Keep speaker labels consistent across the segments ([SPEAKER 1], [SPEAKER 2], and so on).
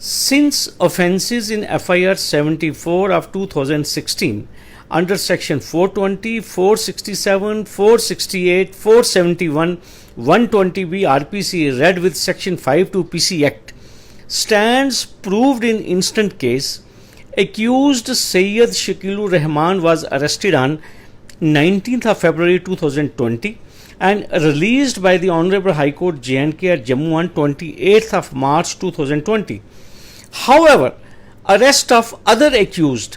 [SPEAKER 1] Since offences in FIR 74 of 2016 under section 420, 467, 468, 471, 120B RPC read with section 52 PC Act stands proved in instant case. Accused Sayyid Shakilur Rahman was arrested on 19th of February 2020 and released by the Honorable High Court J&K at Jammu on 28th of March 2020. However, arrest of other accused,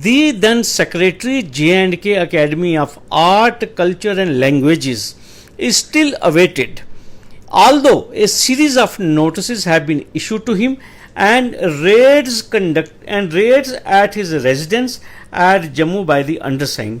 [SPEAKER 1] the then Secretary J&K Academy of Art, Culture and Languages, is still awaited, although a series of notices have been issued to him and raids at his residence at Jammu by the undersigned.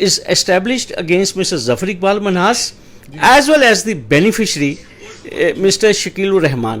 [SPEAKER 1] established against Mr. Zafar Iqbal Manhas as well as the beneficiary Mr. Shakil Ur Rahman।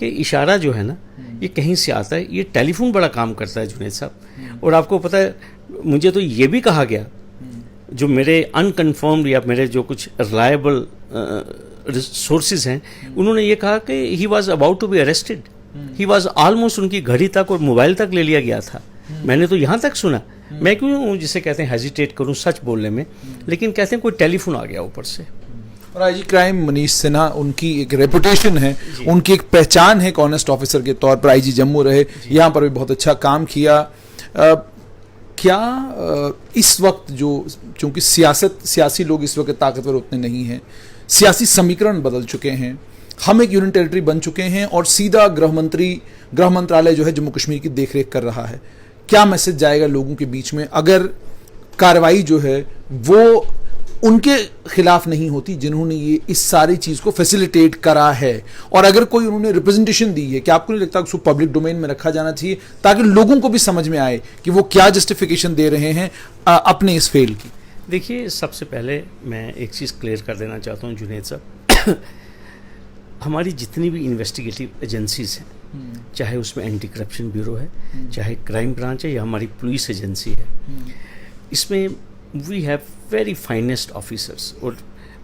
[SPEAKER 1] کہ اشارہ جو ہے نا یہ کہیں سے آتا ہے. یہ ٹیلی فون بڑا کام کرتا ہے جنید صاحب. اور آپ کو پتہ ہے مجھے تو یہ بھی کہا گیا, جو میرے انکنفرمڈ یا میرے جو کچھ ریلائبل سورسز ہیں, انہوں نے یہ کہا کہ he was about to be arrested, he was almost, ان کی گھڑی تک اور موبائل تک لے لیا گیا تھا. میں نے تو یہاں تک سنا. میں کیوں جسے کہتے ہیں ہیزیٹیٹ کروں سچ بولنے میں, لیکن کہتے ہیں کوئی ٹیلی فون آ گیا اوپر سے.
[SPEAKER 2] اور آئی جی کرائم منیش سنہا, ان کی ایک ریپوٹیشن ہے, ان کی ایک پہچان ہے ایک آنیسٹ آفیسر کے طور پر. آئی جی جموں رہے, یہاں پر بھی بہت اچھا کام کیا. کیا اس وقت جو چونکہ سیاسی لوگ اس وقت طاقتور اتنے نہیں ہیں, سیاسی سمیکرن بدل چکے ہیں, ہم ایک یونین ٹیریٹری بن چکے ہیں اور سیدھا گرہ منترالیہ جو ہے جموں کشمیر کی دیکھ ریکھ کر رہا ہے, کیا میسج جائے گا لوگوں کے بیچ میں اگر کارروائی جو ہے وہ ان کے خلاف نہیں ہوتی جنہوں نے یہ اس ساری چیز کو فیسیلیٹیٹ کرا ہے, اور اگر کوئی انہوں نے ریپرزنٹیشن دی ہے, کہ آپ کو نہیں لگتا اس کو پبلک ڈومین میں رکھا جانا چاہیے تاکہ لوگوں کو بھی سمجھ میں آئے کہ وہ کیا جسٹیفیکیشن دے رہے ہیں اپنے اس فیل کی؟
[SPEAKER 1] دیکھیے سب سے پہلے میں ایک چیز کلیئر کر دینا چاہتا ہوں جنید صاحب, ہماری جتنی بھی انویسٹیگیٹو ایجنسیز ہیں, چاہے اس میں اینٹی کرپشن بیورو ہے, چاہے کرائم برانچ ہے, یا ہماری پولیس ایجنسی ہے, اس میں we have very finest officers. اور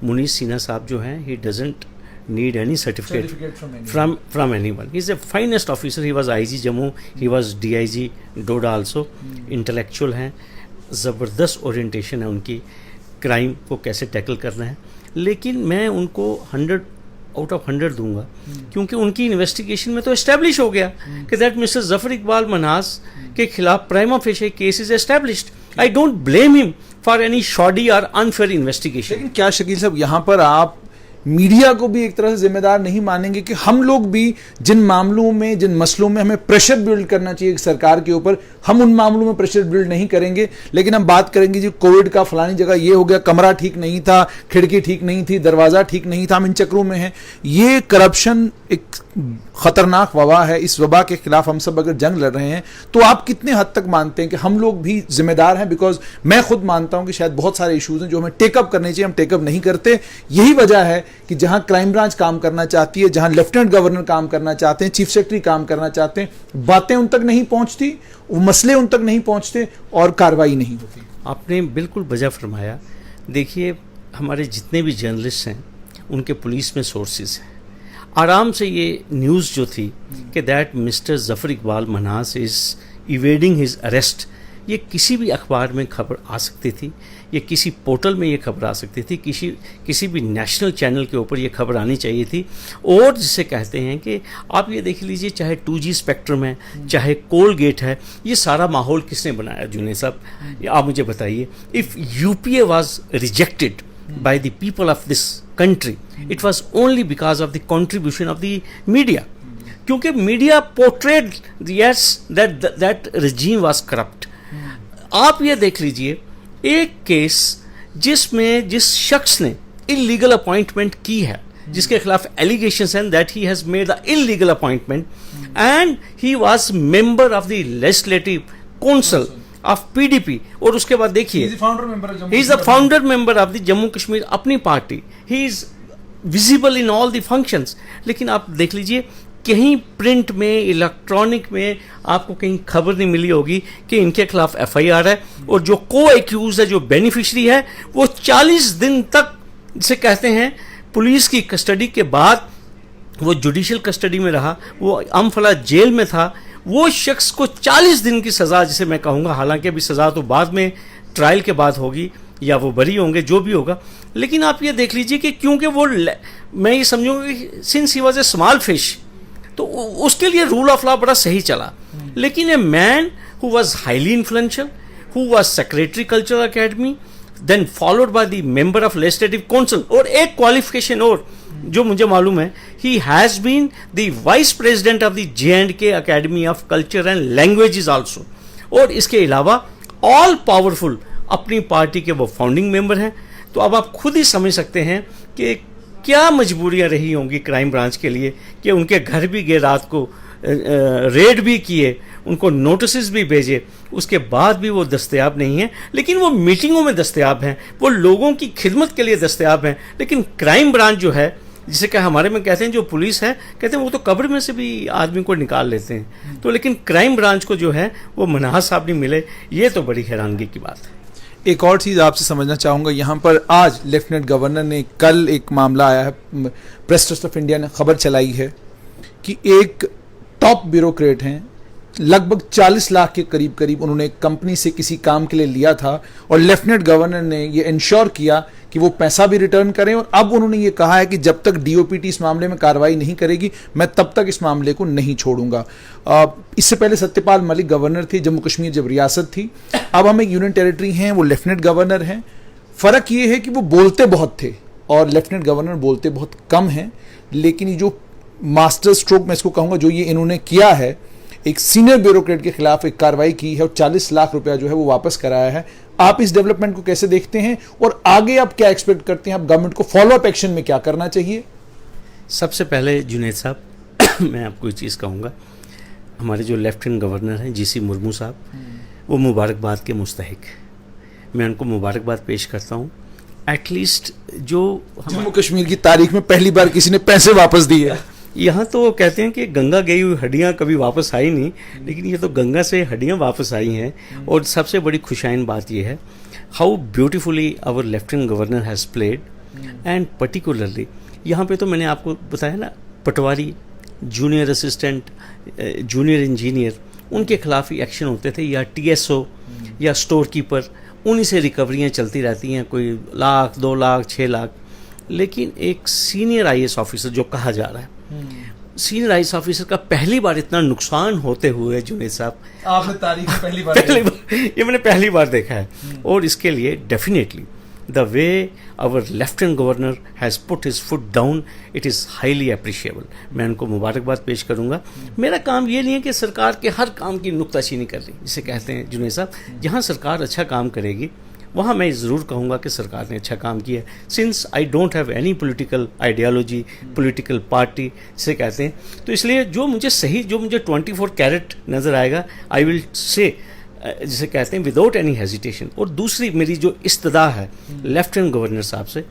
[SPEAKER 1] منیش سنہا صاحب جو ہیں, he doesn't need any certificate from anyone. He's the finest officer. He was IG Jammu, he was DIG Doda also. Intellectual ہیں, زبردست اورینٹیشن ہے ان کی, کرائم کو کیسے ٹیکل کرنا ہے. لیکن میں ان کو 100 آؤٹ آف 100 دوں گا, کیونکہ ان کی انویسٹیگیشن میں تو اسٹیبلش ہو گیا کہ دیٹ مسٹر ظفر اقبال منہاس کے خلاف پرائما فیشی کیس از اسٹیبلشڈ. I don't blame him for any shoddy or unfair investigation.
[SPEAKER 2] لیکن کیا شکیل صاحب یہاں پر آپ میڈیا کو بھی ایک طرح سے ذمہ دار نہیں مانیں گے کہ ہم لوگ بھی جن معاملوں میں, جن مسئلوں میں ہمیں پریشر بلڈ کرنا چاہیے سرکار کے اوپر, ہم ان معاملوں میں پریشر بلڈ نہیں کریں گے, لیکن ہم بات کریں گے جی کووڈ کا فلانی جگہ یہ ہو گیا, کمرہ ٹھیک نہیں تھا, کھڑکی ٹھیک نہیں تھی, دروازہ ٹھیک نہیں تھا, ہم ان چکروں میں ہیں. یہ کرپشن ایک خطرناک وبا ہے. اس وبا کے خلاف ہم سب اگر جنگ لڑ رہے ہیں تو آپ کتنے حد تک مانتے ہیں کہ ہم لوگ بھی ذمہ دار ہیں؟ بیکاز میں خود مانتا ہوں کہ شاید بہت سارے ایشوز ہیں جو ہمیں ٹیک اپ کرنے چاہیے, ہم ٹیک اپ نہیں کرتے. یہی وجہ ہے کہ جہاں کرائم برانچ کام کرنا چاہتی ہے, جہاں لیفٹیننٹ گورنر کام کرنا چاہتے ہیں, چیف سیکرٹری کام کرنا چاہتے ہیں, باتیں ان تک نہیں پہنچتی, وہ مسئلے ان تک نہیں پہنچتے اور کارروائی نہیں ہوتی.
[SPEAKER 1] آپ نے بالکل بجا فرمایا. دیکھیے ہمارے جتنے بھی جرنلسٹ ہیں ان کے پولیس میں سورسز ہیں. آرام سے یہ نیوز جو تھی کہ that mister Zafar Iqbal Minhas is avoiding his arrest, یہ کسی بھی اخبار میں خبر آ سکتی تھی, یہ کسی پورٹل میں یہ خبر آ سکتی تھی, کسی بھی نیشنل چینل کے اوپر یہ خبر آنی چاہیے تھی. اور جسے کہتے ہیں کہ آپ یہ دیکھ لیجئے, چاہے 2G اسپیکٹرم ہے, چاہے کول گیٹ ہے, یہ سارا ماحول کس نے بنایا جنید صاحب؟ آپ مجھے بتائیے. If UPA was rejected by the people of this country, it was only because of the contribution of the media. کیونکہ media portrayed yes that regime was corrupt. آپ یہ دیکھ لیجئے ایک کیس جس میں جس شخص نے illegal appointment کی ہے, جس کے خلاف allegations ہیں that he has made the illegal appointment and he was member of the legislative council of PDP. اور اس کے بعد دیکھیے he is the founder member of the Jammu Kashmir اپنی party, he is visible in all the functions. لیکن آپ دیکھ لیجئے کہیں پرنٹ میں, الیکٹرانک میں آپ کو کہیں خبر نہیں ملی ہوگی کہ ان کے خلاف FIR ہے, اور جو کو ایکیوز ہے, جو بینیفیشری ہے, وہ 40 دن تک جسے کہتے ہیں پولیس کی کسٹڈی کے بعد وہ جوڈیشل کسٹڈی میں رہا, وہ امفلا جیل میں تھا. وہ شخص کو 40 دن کی سزا جسے میں کہوں گا, حالانکہ ابھی سزا تو بعد میں ٹرائل کے بعد ہوگی یا وہ بری ہوں گے جو بھی ہوگا. لیکن آپ یہ دیکھ لیجئے کہ کیونکہ وہ, میں یہ سمجھوں گا کہ since he was a small fish, تو اس کے لیے رول آف لا بڑا صحیح چلا. لیکن a man who was highly influential, who was secretary cultural academy, then followed by the member of legislative council, اور ایک کوالیفیکیشن اور جو مجھے معلوم ہے, he has been the vice president of the J&K Academy of Culture and Languages also. اور اس کے علاوہ all powerful اپنی پارٹی کے وہ فاؤنڈنگ ممبر ہیں. تو اب آپ خود ہی سمجھ سکتے ہیں کہ کیا مجبوریاں رہی ہوں گی کرائم برانچ کے لیے کہ ان کے گھر بھی گئے, رات کو ریڈ بھی کیے, ان کو نوٹسز بھی بھیجے, اس کے بعد بھی وہ دستیاب نہیں ہیں. لیکن وہ میٹنگوں میں دستیاب ہیں, وہ لوگوں کی خدمت کے لیے دستیاب ہیں. لیکن کرائم برانچ جو ہے جسے کہ ہمارے میں کہتے ہیں جو پولیس ہے کہتے ہیں وہ تو قبر میں سے بھی آدمی کو نکال لیتے ہیں، تو لیکن کرائم برانچ کو جو ہے وہ منہاس صاحب نہیں ملے، یہ تو بڑی حیرانگی کی بات ہے۔
[SPEAKER 2] ایک اور چیز آپ سے سمجھنا چاہوں گا، یہاں پر آج لیفٹیننٹ گورنر نے، کل ایک معاملہ آیا ہے، پریس ٹرسٹ آف انڈیا نے خبر چلائی ہے کہ ایک ٹاپ بیوروکریٹ ہیں، لگ بھگ 40 لاکھ کے قریب انہوں نے کمپنی سے کسی کام کے لیے لیا تھا، اور لیفٹیننٹ گورنر نے یہ انشور کیا کہ وہ پیسہ بھی ریٹرن کریں، اور اب انہوں نے یہ کہا ہے کہ جب تک ڈی او پی ٹی اس معاملے میں کارروائی نہیں کرے گی میں تب تک اس معاملے کو نہیں چھوڑوں گا۔ اس سے پہلے ستیہ پال ملک گورنر تھی جموں کشمیر جب ریاست تھی، اب ہم ایک یونین ٹیریٹری ہیں، وہ لیفٹیننٹ گورنر ہیں۔ فرق یہ ہے کہ وہ بولتے بہت تھے اور لیفٹیننٹ گورنر بولتے بہت کم ہیں، لیکن یہ جو ماسٹر اسٹروک میں اس کو کہوں گا جو یہ انہوں نے کیا ہے، ایک سینئر بیوروکریٹ کے خلاف ایک کارروائی کی ہے اور 40 لاکھ روپیہ جو ہے وہ واپس کرایا ہے۔ آپ اس ڈیولپمنٹ کو کیسے دیکھتے ہیں اور آگے آپ کیا ایکسپیکٹ کرتے ہیں؟ آپ گورنمنٹ کو فالو اپ ایکشن میں کیا کرنا چاہیے؟
[SPEAKER 1] سب سے پہلے جنید صاحب میں آپ کو ایک چیز کہوں گا، ہمارے جو لیفٹیننٹ گورنر ہیں جی سی مرمو صاحب، وہ مبارکباد کے مستحق ہیں، میں ان کو مبارکباد پیش کرتا ہوں۔ ایٹ لیسٹ جو
[SPEAKER 2] جموں کشمیر کی تاریخ میں پہلی بار کسی نے پیسے واپس دیے،
[SPEAKER 1] یہاں تو وہ کہتے ہیں کہ گنگا گئی ہوئی ہڈیاں کبھی واپس آئی نہیں، لیکن یہ تو گنگا سے ہڈیاں واپس آئی ہیں، اور سب سے بڑی خوشائن بات یہ ہے how beautifully our lieutenant governor has played, and particularly یہاں پہ تو میں نے آپ کو بتایا نا، پٹواری، جونیئر اسسٹنٹ، جونیئر انجینئر، ان کے خلاف ہی ایکشن ہوتے تھے، یا ٹی ایس او یا اسٹور کیپر، انہی سے ریکوریاں چلتی رہتی ہیں، کوئی لاکھ 2 لاکھ 6 لاکھ، لیکن ایک سینئر آئی ایس آفیسر جو کہا جا رہا ہے، سینئر آئی ایس آفیسر کا پہلی بار اتنا نقصان ہوتے ہوئے جنید صاحب،
[SPEAKER 2] آپ نے تاریخ میں پہلی بار
[SPEAKER 1] یہ میں نے پہلی بار دیکھا ہے، اور اس کے لیے definitely the way our lieutenant governor has put his foot down, it is highly appreciable, میں ان کو مبارکباد پیش کروں گا۔ میرا کام یہ نہیں ہے کہ سرکار کے ہر کام کی نکتہ چینی کر لی، جسے کہتے ہیں جنید صاحب، جہاں سرکار اچھا کام کرے گی وہاں میں ضرور کہوں گا کہ سرکار نے اچھا کام کیا ہے، since I don't have any political ideology, political party جسے کہتے ہیں، تو اس لیے جو مجھے صحیح، جو مجھے 24 کیرٹ نظر آئے گا، آئی ول سے جسے کہتے ہیں وداؤٹ اینی ہیزیٹیشن۔ اور دوسری میری جو استدعا ہے لیفٹیننٹ گورنر صاحب سے،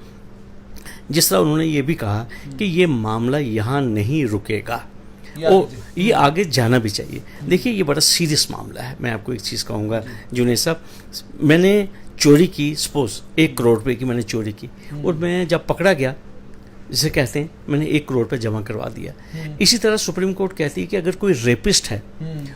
[SPEAKER 1] جس طرح انہوں نے یہ بھی کہا کہ یہ معاملہ یہاں نہیں رکے گا، اور یہ آگے جانا بھی چاہیے۔ دیکھیے یہ بڑا سیریس معاملہ ہے، میں آپ کو ایک چیز کہوں گا جنید صاحب، میں نے چوری کی، سپوز 1 کروڑ روپے کی میں نے چوری کی، اور میں جب پکڑا گیا جسے کہتے ہیں میں نے 1 کروڑ روپے جمع کروا دیا۔ اسی طرح سپریم کورٹ کہتی ہے کہ اگر کوئی ریپسٹ ہے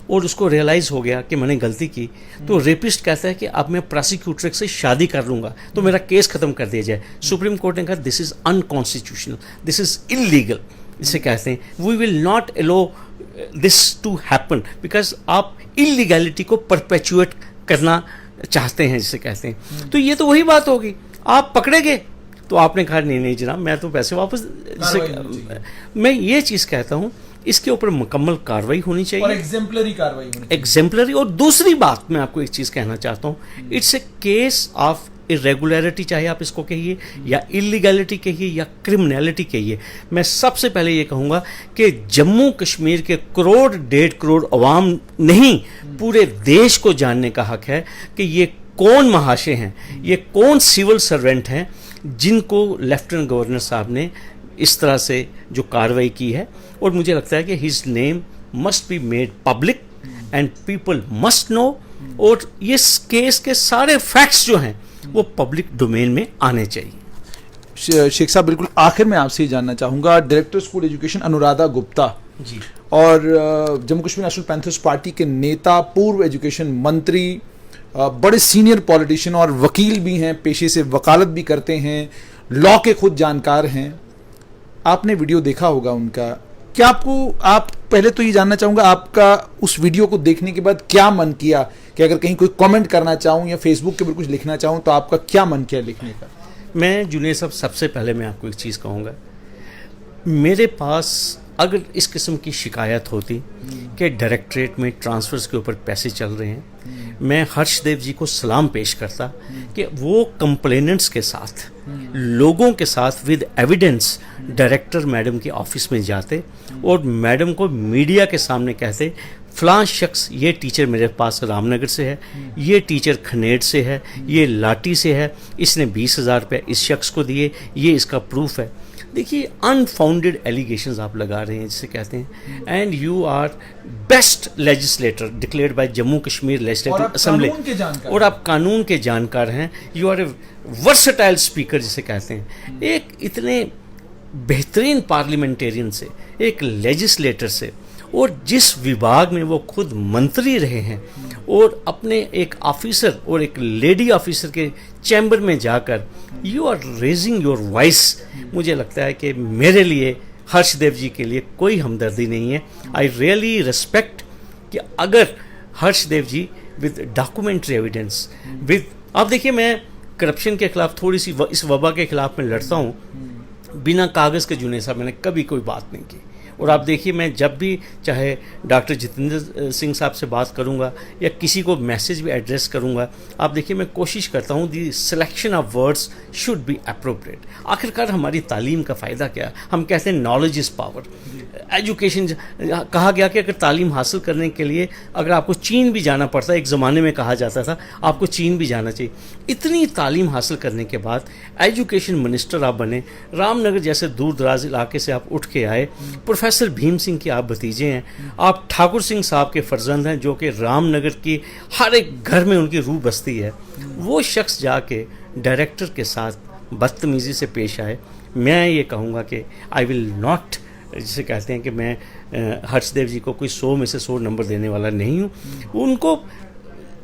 [SPEAKER 1] اور اس کو ریئلائز ہو گیا کہ میں نے غلطی کی، تو ریپسٹ کہتا ہے کہ اب میں پراسیکیوٹر سے شادی کر لوں گا تو میرا کیس ختم کر دیا جائے۔ سپریم کورٹ نے کہا دس از انکانسٹیٹیوشنل، دس از انلیگل، جسے کہتے ہیں we will not allow this to happen, because آپ انلیگیلٹی کو پرپیچویٹ کرنا چاہتے ہیں، جسے کہتے ہیں۔ تو یہ تو وہی بات ہوگی، آپ پکڑے گئے تو آپ نے کہا نہیں جناب میں تو پیسے واپس، میں یہ چیز کہتا ہوں اس کے اوپر مکمل کارروائی ہونی چاہیے، اور
[SPEAKER 2] ایگزمپلری کارروائی ہونی چاہیے،
[SPEAKER 1] ایگزمپلری۔ اور دوسری بات میں آپ کو ایک چیز کہنا چاہتا ہوں، it's a case of irregularity، چاہے آپ اس کو کہیے یا illegality کہیے یا criminality کہیے، میں سب سے پہلے یہ کہوں گا کہ جموں کشمیر کے 1.5 کروڑ عوام نہیں، پورے دیش کو جاننے کا حق ہے کہ یہ کون مہاشے ہیں، یہ کون سول سرونٹ ہیں جن کو لیفٹیننٹ گورنر صاحب نے اس طرح سے جو کارروائی کی ہے، اور مجھے لگتا ہے کہ his name must be made public and people must know, اور یہ کیس کے سارے فیکٹس جو ہیں وہ پبلک ڈومین میں آنے چاہیے۔
[SPEAKER 2] شیخ صاحب بالکل آخر میں آپ سے یہ جاننا چاہوں گا، director school education Anuradha Gupta
[SPEAKER 1] ji,
[SPEAKER 2] اور Jammu Kashmir National Panthers Party کے نیتا، پورو ایجوکیشن منتری، بڑے سینئر پولیٹیشین اور وکیل بھی ہیں، پیشے سے وکالت بھی کرتے ہیں، لا کے خود جانکار ہیں، آپ نے ویڈیو دیکھا ہوگا ان کا، کیا آپ پہلے تو یہ جاننا چاہوں گا آپ کا اس ویڈیو کو دیکھنے کے بعد کیا من کیا کہ اگر کہیں کوئی کامنٹ کرنا چاہوں یا فیس بک کے اوپر کچھ لکھنا چاہوں تو آپ کا کیا من کیا لکھنے کا؟
[SPEAKER 1] میں جنید صاحب سب سے پہلے میں آپ کو ایک چیز کہوں گا، میرے پاس اگر اس قسم کی شکایت ہوتی کہ ڈائریکٹریٹ میں ٹرانسفرز کے اوپر پیسے چل رہے ہیں، میں ہرش دیو جی کو سلام پیش کرتا کہ وہ کمپلیننٹس کے ساتھ، لوگوں کے ساتھ ود ایویڈنس ڈائریکٹر میڈم کے آفس میں جاتے اور میڈم کو میڈیا کے سامنے کہتے فلاں شخص یہ ٹیچر میرے پاس رام نگر سے ہے، یہ ٹیچر کھنیڑ سے ہے، یہ لاٹھی سے ہے، اس نے 20,000 روپے اس شخص کو دیے، یہ اس کا پروف ہے۔ دیکھیے انفاؤنڈیڈ ایلیگیشنز آپ لگا رہے ہیں جسے کہتے ہیں, and you are best legislator declared by Jammu Kashmir legislative assembly, اور آپ قانون کے جانکار ہیں, you are a versatile speaker جسے کہتے ہیں. ایک اتنے بہترین پارلیمنٹیرین سے, ایک لیجسلیٹر سے, اور جس وبھاگ میں وہ خود منتری رہے ہیں, اور اپنے ایک آفیسر اور ایک لیڈی آفیسر کے چیمبر میں جا کر you are raising your voice, مجھے لگتا ہے کہ میرے لیے ہرش دیو جی کے لیے کوئی ہمدردی نہیں ہے. آئی ریئلی ریسپیکٹ کہ اگر ہرش دیو جی ود ڈاکومنٹری ایویڈنس, ود, آپ دیکھیے میں کرپشن کے خلاف تھوڑی سی اس وبا کے خلاف میں لڑتا ہوں, بنا کاغذ کے جنید صاحب میں نے کبھی کوئی بات نہیں کی. اور آپ دیکھیے میں جب بھی چاہے ڈاکٹر جتیندر سنگھ صاحب سے بات کروں گا یا کسی کو میسج بھی ایڈریس کروں گا, آپ دیکھیے میں کوشش کرتا ہوں the selection of words should be appropriate. آخرکار ہماری تعلیم کا فائدہ کیا ہے؟ ہم کہتے ہیں نالج از پاور. ایجوکیشن کہا گیا کہ اگر تعلیم حاصل کرنے کے لیے اگر آپ کو چین بھی جانا پڑتا ہے, ایک زمانے میں کہا جاتا تھا آپ کو چین بھی جانا چاہیے. اتنی تعلیم حاصل کرنے کے بعد ایجوکیشن منسٹر آپ بنے, رام نگر جیسے دور دراز علاقے سے آپ اٹھ کے آئے, پروفیسر بھیم سنگھ کے آپ بھتیجے ہیں, آپ ٹھاکر سنگھ صاحب کے فرزند ہیں جو کہ رام نگر کی ہر ایک گھر میں ان کی روح بستی ہے. وہ شخص جا کے ڈائریکٹر کے ساتھ بدتمیزی سے پیش آئے. میں یہ کہوں گا کہ آئی ول ناٹ, جسے کہتے ہیں کہ میں ہرش دیو جی کو کوئی 100 میں سے 100 نمبر دینے والا نہیں ہوں. ان کو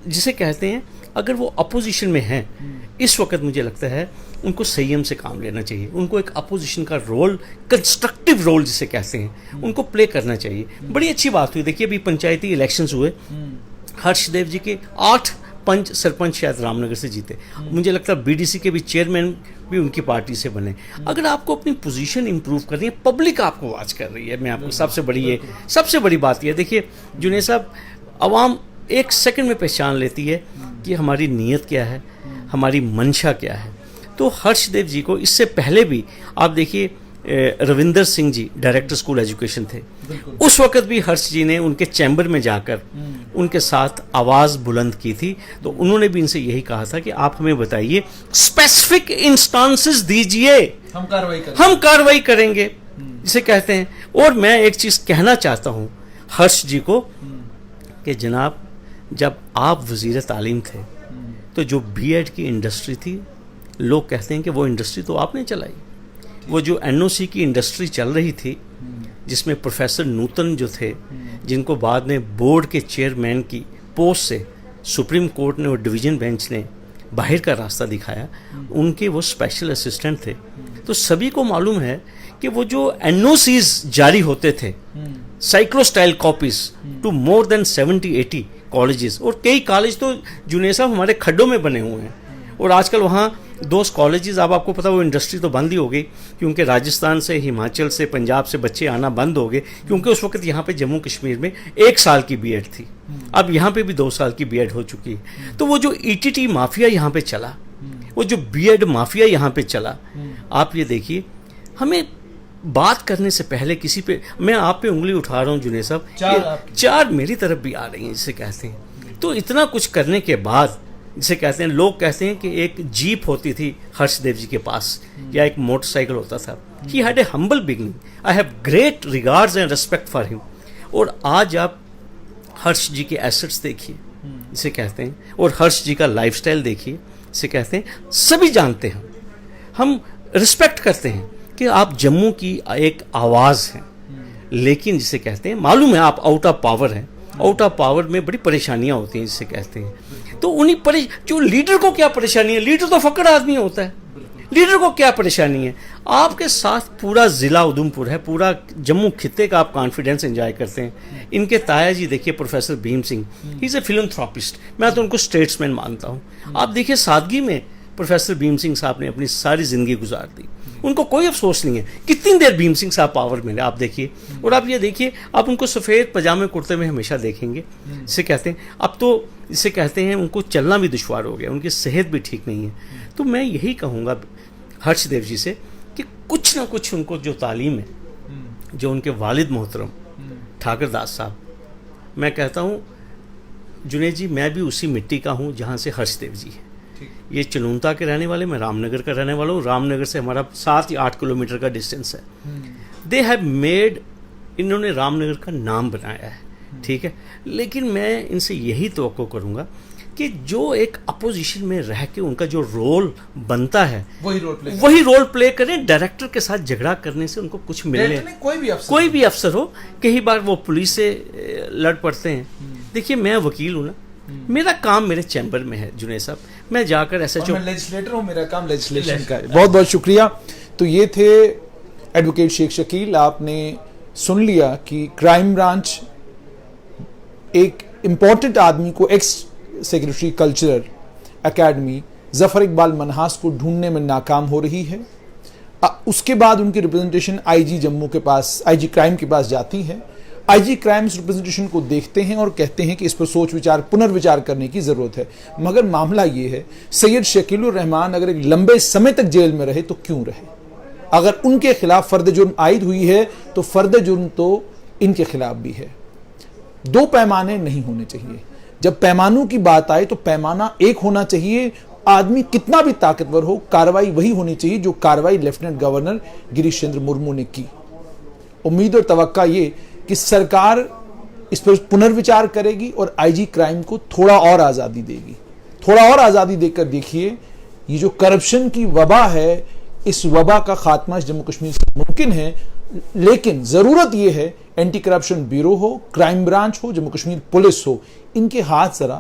[SPEAKER 1] جسے کہتے ہیں اگر وہ اپوزیشن میں ہیں اس وقت, مجھے لگتا ہے ان کو سیم سے کام لینا چاہیے. ان کو ایک اپوزیشن کا رول, کنسٹرکٹیو رول جسے کہتے ہیں, ان کو پلے کرنا چاہیے. بڑی اچھی بات ہوئی, دیکھیے ابھی پنچایتی الیکشنز ہوئے, ہرش دیو جی کے 8 سرپنچ شاید رام نگر سے جیتے. مجھے لگتا ہے بی ڈی سی کے بھی چیئرمین بھی ان کی پارٹی سے بنے. اگر آپ کو اپنی پوزیشن امپروو کرنی ہے, پبلک آپ کو واچ کر رہی ہے. میں آپ کو سب سے بڑی بات یہ دیکھیے جنید صاحب, عوام 1 سیکنڈ میں پہچان لیتی ہے کہ ہماری نیت کیا ہے, ہماری منشا کیا ہے. تو ہرش دیو جی کو اس سے پہلے بھی آپ دیکھیے روندر سنگھ جی ڈائریکٹر اسکول ایجوکیشن تھے, اس وقت بھی ہرش جی نے ان کے چیمبر میں جا کر ان کے ساتھ آواز بلند کی تھی. تو انہوں نے بھی ان سے یہی کہا تھا کہ آپ ہمیں بتائیے اسپیسیفک انسٹانسز دیجئے, ہم کاروائی کریں گے جسے کہتے ہیں. اور میں ایک چیز کہنا چاہتا ہوں ہرش جی کو کہ جناب جب آپ وزیر تعلیم تھے تو جو بی ایڈ کی انڈسٹری تھی, لوگ کہتے ہیں کہ وہ انڈسٹری تو آپ نے چلائی. وہ جو این او سی کی انڈسٹری چل رہی تھی جس میں پروفیسر نوتن جو تھے, جن کو بعد میں بورڈ کے چیئرمین کی پوسٹ سے سپریم کورٹ نے اور ڈویژن بینچ نے باہر کا راستہ دکھایا, ان کے وہ اسپیشل اسسٹنٹ تھے. تو سبھی کو معلوم ہے کہ وہ جو این او سیز جاری ہوتے تھے, cyclostyle copies to more than 70-80 colleges, اور کئی کالج تو جنید صاحب ہمارے کھڈوں میں بنے ہوئے ہیں. اور آج کل وہاں 2 کالجز, اب آپ کو پتا وہ انڈسٹری تو بند ہی ہو گئی کیونکہ راجستھان سے, ہماچل سے, پنجاب سے بچے آنا بند ہو گئے, کیونکہ اس وقت یہاں پہ جموں کشمیر میں 1 سال کی بی ایڈ تھی, اب یہاں پہ بھی 2 سال کی بی ایڈ ہو چکی ہے. تو وہ جو ای ٹی ٹی مافیا یہاں پہ چلا, وہ جو بی ایڈ مافیا یہاں پہ چلا, آپ یہ دیکھیے ہمیں بات کرنے سے پہلے کسی پہ, میں آپ پہ انگلی اٹھا رہا ہوں جنید صاحب, 4 میری طرف بھی آ رہی ہیں جسے کہتے ہیں. تو اتنا کچھ کرنے کے بعد جسے کہتے ہیں, لوگ کہتے ہیں کہ ایک جیپ ہوتی تھی ہرش دیو جی کے پاس یا ایک موٹر سائیکل ہوتا تھا. He had a humble beginning. I have great regards and respect for ہم. اور آج آپ ہرش جی کے ایسٹس دیکھیے جسے کہتے ہیں, اور ہرش جی کا لائف سٹائل دیکھیے جسے کہتے ہیں. سبھی جانتے ہیں, ہم رسپیکٹ کرتے ہیں کہ آپ جموں کی ایک آواز ہیں, لیکن جسے کہتے ہیں معلوم ہے آپ آؤٹ آف پاور ہیں. آؤٹ آف پاور میں بڑی پریشانیاں ہوتی ہیں جسے کہتے ہیں. تو انہیں جو لیڈر کو کیا پریشانی ہے, لیڈر تو فقر آدمی ہوتا ہے, لیڈر کو کیا پریشانی ہے. آپ کے ساتھ پورا ضلع ادھمپور ہے, پورا جموں خطے کا آپ کانفیڈنس انجوائے کرتے ہیں. ان کے تایا جی دیکھیے پروفیسر بھیم سنگھ, ہی از اے فلنتھراپسٹ, میں تو ان کو اسٹیٹسمین مانتا ہوں. آپ دیکھیے سادگی میں پروفیسر بھیم سنگھ صاحب نے اپنی ساری زندگی گزار دی, ان کو کوئی افسوس نہیں ہے. کتنی دیر بھیم سنگھ صاحب پاور میں آپ دیکھیے, اور آپ یہ دیکھیے آپ ان کو سفید پاجامے کرتے میں ہمیشہ دیکھیں گے. اسے کہتے ہیں اب تو اسے کہتے ہیں ان کو چلنا بھی دشوار ہو گیا, ان کی صحت بھی ٹھیک نہیں ہے. تو میں یہی کہوں گا ہرش دیو جی سے کہ کچھ نہ کچھ ان کو جو تعلیم ہے, جو ان کے والد محترم ٹھاکر داس صاحب, میں کہتا ہوں جنید جی میں بھی اسی مٹی کا ہوں جہاں سے ہرش دیو جی ہے. یہ چنونتا کے رہنے والے, میں رام نگر کا رہنے والا ہوں. رام نگر سے ہمارا 7 یا 8 کلومیٹر کا ڈسٹینس ہے. دے ہیو میڈ, انہوں نے رام نگر کا نام بنایا ہے, ٹھیک ہے. لیکن میں ان سے یہی توقع کروں گا کہ جو ایک اپوزیشن میں رہ کے ان کا جو رول بنتا ہے وہی رول پلے کریں. ڈائریکٹر کے ساتھ جھگڑا کرنے سے ان کو کچھ ملنے, کوئی بھی افسر ہو, کئی بار وہ پولیس سے لڑ پڑتے ہیں. دیکھیے میں وکیل ہوں نا, میرا کام میرے چیمبر میں ہے جنید صاحب, میں جا کر ایس ایچ او,
[SPEAKER 2] میں لیجسلیٹر ہوں, میرا کام لیجسلیشن کا ہے. بہت بہت شکریہ. تو یہ تھے ایڈوکیٹ شیخ شکیل. آپ نے سن لیا کہ کرائم برانچ ایک امپورٹنٹ آدمی کو, ایکس سیکرٹری کلچرل اکیڈمی ظفر اقبال منہاس کو ڈھونڈنے میں ناکام ہو رہی ہے. اس کے بعد ان کی ریپرزنٹیشن آئی جی جموں کے پاس, آئی جی کرائم کے پاس جاتی ہے. آئی جی کرائم اس ریپرزنٹیشن کو دیکھتے ہیں اور کہتے ہیں کہ اس پر سوچ وچار, پنر وچار کرنے کی ضرورت ہے. مگر معاملہ یہ ہے, سید شکیل الرحمان اگر ایک لمبے سمے تک جیل میں رہے تو کیوں رہے؟ اگر ان کے خلاف فرد جرم عائد ہوئی ہے تو فرد جرم تو ان کے خلاف بھی ہے. دو پیمانے نہیں ہونے چاہیے. جب پیمانوں کی بات آئے تو پیمانہ ایک ہونا چاہیے. آدمی کتنا بھی طاقتور ہو, کاروائی وہی ہونی چاہیے جو کاروائی لیفٹیننٹ گورنر گریش چندر مرمو نے کی. امید اور توقع یہ کہ سرکار اس پر پنروچار کرے گی اور آئی جی کرائم کو تھوڑا اور آزادی دے گی. تھوڑا اور آزادی دے کر دیکھیے, یہ جو کرپشن کی وبا ہے, اس وبا کا خاتمہ جموں کشمیر سے ممکن ہے. لیکن ضرورت یہ ہے اینٹی کرپشن بیورو ہو, کرائم برانچ ہو, جموں کشمیر پولیس ہو, ان کے ہاتھ ذرا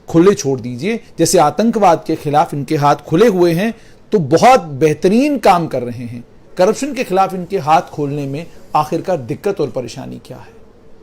[SPEAKER 2] کھلے چھوڑ دیجئے. جیسے آتنکواد کے خلاف ان کے ہاتھ کھلے ہوئے ہیں تو بہت بہترین کام کر رہے ہیں. کرپشن کے خلاف ان کے ہاتھ کھولنے میں آخرکار دقت اور پریشانی کیا ہے؟